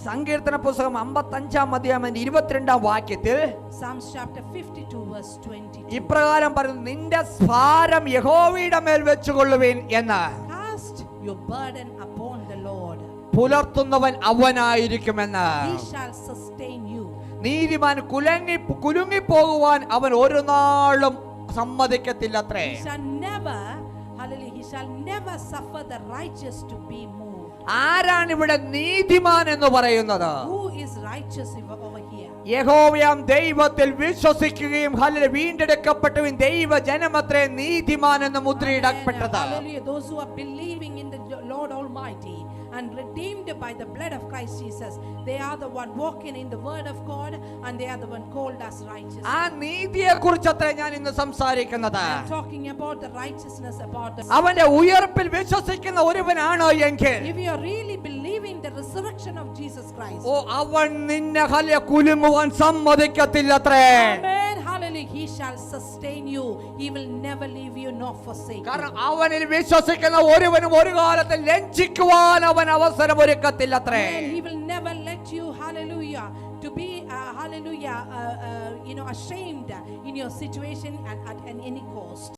സങ്കീർത്തന പുസ്തകം 55 അധ്യായം 22 വാക്യത്തിൽ Psalms chapter 52 verse 22. ഇപ്രകാരം പറയുന്നു, നിന്റെ ഭാരം യഹോവയുടെ മേൽ വെച്ചുകൊള്ളുവിൻ എന്ന്. Cast your burden upon the Lord. പുലർത്തുന്നവൻ അവനായിരിക്കുമെന്ന്. He shall sustain you. നീതിമാൻ കുലുങ്ങിപ്പോകുവാൻ അവൻ ഒരു നാളും സമ്മതിക്കത്തില്ലത്രേ. He shall never, hallelujah, he shall never suffer the righteous to be moved. ആരാണ് ഇവിടെ നീതിമാൻ എന്ന് പറയുന്നത്? Who is righteous over here? യഹോവയാം ദൈവത്തിൽ വിശ്വസിക്കുകയും വീണ്ടെടുക്കപ്പെട്ടവൻ ദൈവ ജനമത്രേ നീതിമാൻ എന്ന് മുദ്രയിടപ്പെട്ടത്. Hallelujah, those who are believing in the Lord Almighty and redeemed by the blood of Christ Jesus, they are the one walking in the word of God and they are the one called as righteous. ആ നീതിയെ കുറിച്ചത്രേ ഞാൻ ഇന്ന് സംസാരിക്കുന്നത്. I am talking about the righteousness, about the അവന്റെ ഉയർപ്പിൽ വിശ്വസിക്കുന്ന ഒരുവനാണോ എങ്കിൽ, if you are really believing the resurrection of Jesus Christ, ഓ അവൻ നിന്നെ കുലുങ്ങുവാൻ സമ്മതിക്കത്തില്ലത്രേ. amen, hallelujah, he shall sustain you. He will never leave you nor forsake കാരണം you. അവനിൽ വിശ്വസിക്കുന്ന ഒരുവനും ഒരു കാലത്ത് ലജ്ജിക്കുവാൻ അവൻ അവസരം ഒരുക്കത്തില്ലത്രേ. He will never let you, hallelujah, to be hallelujah, ashamed in your situation and at any cost.